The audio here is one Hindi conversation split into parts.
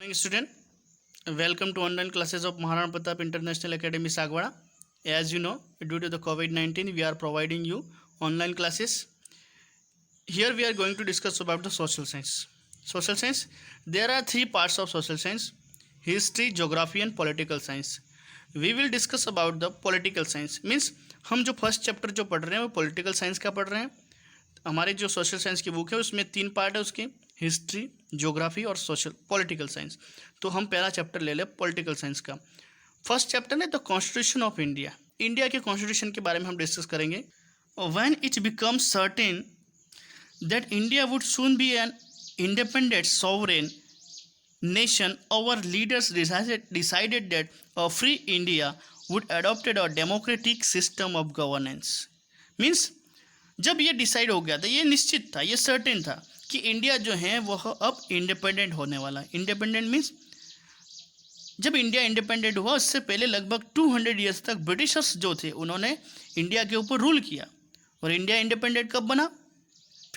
Morning student, welcome to online classes of Maharana Pratap International Academy Sagwada. As you know, due to the COVID-19, we are providing you online classes. Here we are going to discuss about the social science. Social science, there are three parts of social science: history, geography and political science. We will discuss about the political science. Means हम जो फर्स्ट चैप्टर जो पढ़ रहे हैं वो पॉलिटिकल साइंस का पढ़ रहे हैं. हमारे जो सोशल साइंस की बुक है उसमें 3 पार्ट है उसके: हिस्ट्री, ज्योग्राफी और सोशल पॉलिटिकल साइंस. तो हम पहला चैप्टर ले लें पॉलिटिकल साइंस का. फर्स्ट चैप्टर है the constitution of India. India के कॉन्स्टिट्यूशन के बारे में हम डिस्कस करेंगे. When it becomes certain that India would soon be an independent sovereign nation, our leaders decided that a free India would adopted a democratic system of governance. Means जब ये डिसाइड हो गया था, ये निश्चित था, ये सर्टेन था कि इंडिया जो है वह अब इंडिपेंडेंट होने वाला है. इंडिपेंडेंट मीन्स जब इंडिया इंडिपेंडेंट हुआ उससे पहले लगभग 200 ईयर्स तक ब्रिटिशर्स जो थे उन्होंने इंडिया के ऊपर रूल किया. और इंडिया इंडिपेंडेंट कब बना?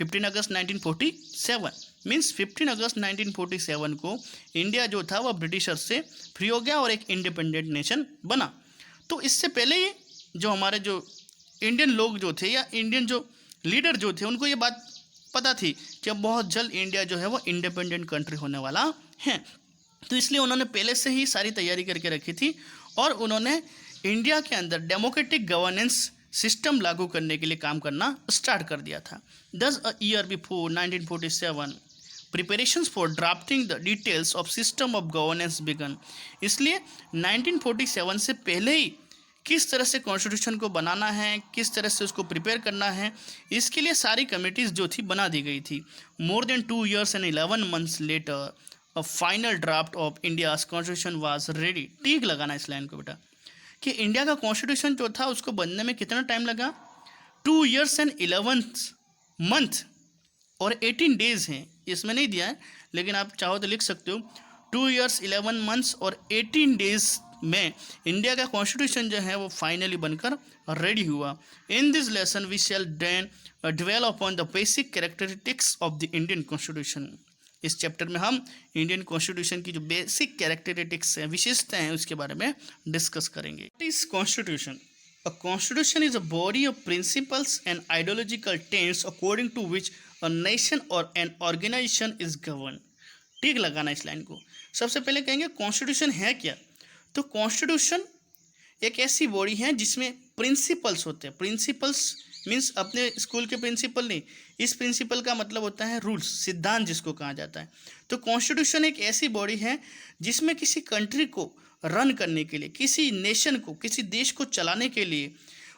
15 अगस्त 1947. मीन्स 15 अगस्त 1947 को इंडिया जो था वह ब्रिटिशर से फ्री हो गया और एक इंडिपेंडेंट नेशन बना. तो इससे पहले ही जो हमारे जो इंडियन लोग जो थे या इंडियन जो लीडर जो थे उनको ये बात पता थी कि अब बहुत जल्द इंडिया जो है वो इंडिपेंडेंट कंट्री होने वाला है. तो इसलिए उन्होंने पहले से ही सारी तैयारी करके रखी थी और उन्होंने इंडिया के अंदर डेमोक्रेटिक गवर्नेंस सिस्टम लागू करने के लिए काम करना स्टार्ट कर दिया था. 10 year before 1947 preparations for drafting the details of system of governance began. इसलिए 1947 से पहले ही किस तरह से कॉन्स्टिट्यूशन को बनाना है, किस तरह से उसको प्रिपेयर करना है, इसके लिए सारी कमिटीज़ जो थी बना दी गई थी. More than 2 years and 11 months later a final draft of India's constitution was ready. टीक लगाना इस लाइन को बेटा कि इंडिया का कॉन्स्टिट्यूशन जो था उसको बनने में कितना टाइम लगा? 2 years and 11 month और 18 days हैं. इसमें नहीं दिया है लेकिन आप चाहो तो लिख सकते हो 2 years 11 months और 18 days में इंडिया का कॉन्स्टिट्यूशन जो है वो फाइनली बनकर रेडी हुआ. In this lesson we shall then dwell upon the basic characteristics of the Indian constitution. इस चैप्टर में हम इंडियन कॉन्स्टिट्यूशन की जो बेसिक कैरेक्टरिस्टिक्स हैं, विशेषताएं हैं, उसके बारे में डिस्कस करेंगे. What is constitution? A constitution is a body of principles and ideological tenets according to which a nation or an organization is governed. ठीक लगाना इस लाइन को. सबसे पहले कहेंगे कॉन्स्टिट्यूशन है क्या. तो कॉन्स्टिट्यूशन एक ऐसी बॉडी है जिसमें प्रिंसिपल्स होते हैं. प्रिंसिपल्स मीन्स अपने स्कूल के प्रिंसिपल नहीं, इस प्रिंसिपल का मतलब होता है रूल्स, सिद्धांत जिसको कहा जाता है. तो कॉन्स्टिट्यूशन एक ऐसी बॉडी है जिसमें किसी कंट्री को रन करने के लिए, किसी नेशन को, किसी देश को चलाने के लिए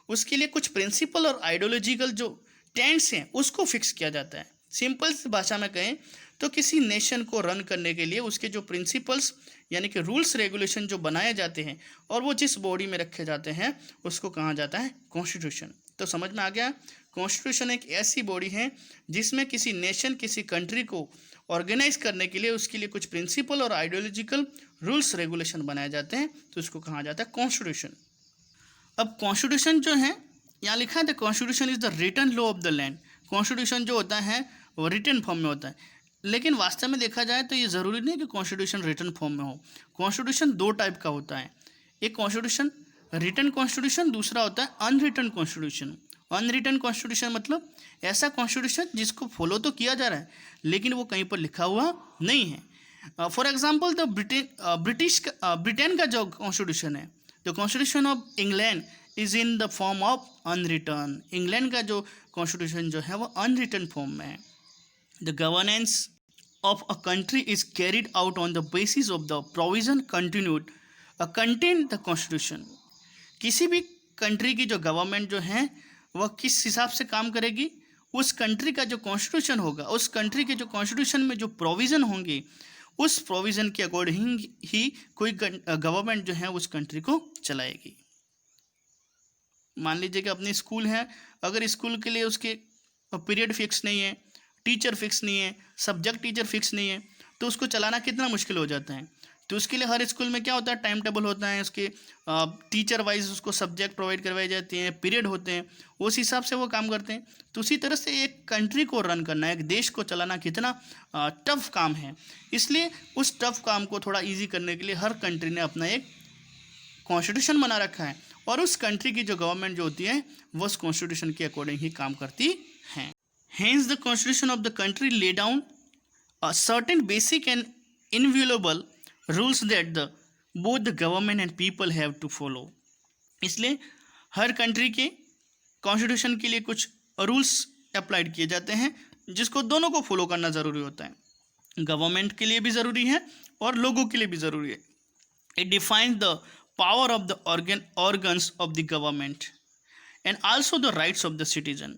उसके लिए कुछ प्रिंसिपल और आइडियोलॉजिकल जो टेंट्स हैं उसको फिक्स किया जाता है. सिंपल भाषा में कहें तो किसी नेशन को रन करने के लिए उसके जो प्रिंसिपल्स यानी कि रूल्स रेगुलेशन जो बनाए जाते हैं और वो जिस बॉडी में रखे जाते हैं उसको कहा जाता है कॉन्स्टिट्यूशन. तो समझ में आ गया. कॉन्स्टिट्यूशन एक ऐसी बॉडी है जिसमें किसी नेशन, किसी कंट्री को ऑर्गेनाइज करने के लिए उसके लिए कुछ प्रिंसिपल और आइडियोलॉजिकल रूल्स रेगुलेशन बनाए जाते हैं, तो उसको कहा जाता है कॉन्स्टिट्यूशन. अब कॉन्स्टिट्यूशन जो है यहाँ लिखा है the constitution is the written law of the land. Constitution जो होता है वो रिटन फॉर्म में होता है, लेकिन वास्तव में देखा जाए तो ये ज़रूरी नहीं कि कॉन्स्टिट्यूशन रिटन फॉर्म में हो. कॉन्स्टिट्यूशन 2 टाइप का होता है. एक कॉन्स्टिट्यूशन रिटन कॉन्स्टिट्यूशन, दूसरा होता है अनरिटन कॉन्स्टिट्यूशन. अनरिटन कॉन्स्टिट्यूशन मतलब ऐसा कॉन्स्टिट्यूशन जिसको फॉलो तो किया जा रहा है लेकिन वो कहीं पर लिखा हुआ नहीं है. फॉर एग्जाम्पल द ब्रिटेन का जो कॉन्स्टिट्यूशन है, the constitution of England is in the form of unwritten. England का जो कॉन्स्टिट्यूशन जो है वो अनरिटन फॉर्म में है. The governance of a country is carried out on the basis of the provision continued contain the constitution. किसी भी कंट्री की जो गवर्नमेंट जो है वह किस हिसाब से काम करेगी, उस कंट्री का जो कॉन्स्टिट्यूशन होगा, उस कंट्री के जो कॉन्स्टिट्यूशन में जो प्रोविज़न होंगे उस प्रोविज़न के अकॉर्डिंग ही कोई गवर्नमेंट जो है उस कंट्री को चलाएगी. मान लीजिए कि अपनी स्कूल है, अगर स्कूल के लिए उसके पीरियड फिक्स नहीं है, टीचर फिक्स नहीं है, सब्जेक्ट टीचर फिक्स नहीं है, तो उसको चलाना कितना मुश्किल हो जाता है। तो उसके लिए हर स्कूल में क्या होता है, टाइम टेबल होता है, उसके टीचर वाइज उसको सब्जेक्ट प्रोवाइड करवाए जाते हैं, पीरियड होते हैं, उस हिसाब से वो काम करते हैं। तो उसी तरह से एक कंट्री को रन करना, एक देश को चलाना कितना टफ काम है। इसलिए उस टफ काम को थोड़ा ईजी करने के लिए हर कंट्री ने अपना एक कॉन्स्टिट्यूशन बना रखा है, और उस कंट्री की जो गवर्नमेंट जो होती है वो उस कॉन्स्टिट्यूशन के अकॉर्डिंग ही काम करती है। Hence the constitution of the country lay down certain basic and inviolable rules that the both the government and people have to follow. इसलिए हर कंट्री के कॉन्स्टिट्यूशन के लिए कुछ रूल्स अप्लाइड किए जाते हैं जिसको दोनों को फॉलो करना ज़रूरी होता है, गवर्नमेंट के लिए भी ज़रूरी है और लोगों के लिए भी ज़रूरी है। It defines the power of the organs of the government and also the rights of the citizen.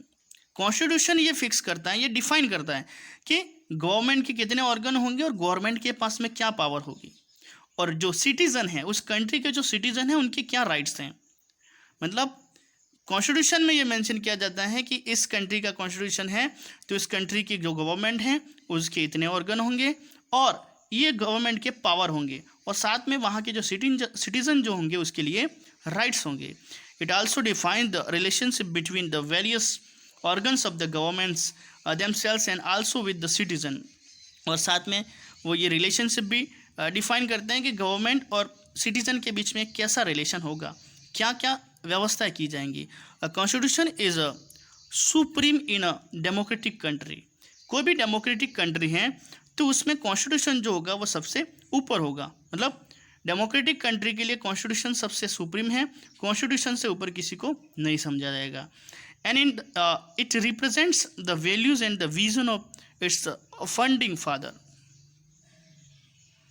Constitution ये फिक्स करता है, ये डिफाइन करता है कि गवर्नमेंट के कितने ऑर्गन होंगे और गवर्नमेंट के पास में क्या पावर होगी, और जो सिटीज़न है, उस कंट्री के जो सिटीज़न हैं, उनके क्या राइट्स हैं। मतलब कॉन्स्टिट्यूशन में ये मेंशन किया जाता है कि इस कंट्री का कॉन्स्टिट्यूशन है तो इस कंट्री की जो गवर्नमेंट है उसके इतने ऑर्गन होंगे और ये गवर्नमेंट के पावर होंगे, और साथ में वहाँ के जो सिटीजन जो होंगे उसके लिए राइट्स होंगे। It also define the relationship between the various organs of the governments themselves and also with the citizen, और साथ में वो ये रिलेशनशिप भी डिफाइन करते हैं कि गवर्नमेंट और सिटीजन के बीच में कैसा रिलेशन होगा, क्या क्या व्यवस्थाएं की जाएंगी। A constitution is a supreme in a democratic country. कोई भी डेमोक्रेटिक कंट्री है तो उसमें कॉन्स्टिट्यूशन जो होगा वो सबसे ऊपर होगा। मतलब डेमोक्रेटिक कंट्री के लिए कॉन्स्टिट्यूशन सबसे सुप्रीम है, कॉन्स्टिट्यूशन से ऊपर किसी को नहीं समझा जाएगा। And in it represents the values and the vision of its funding father.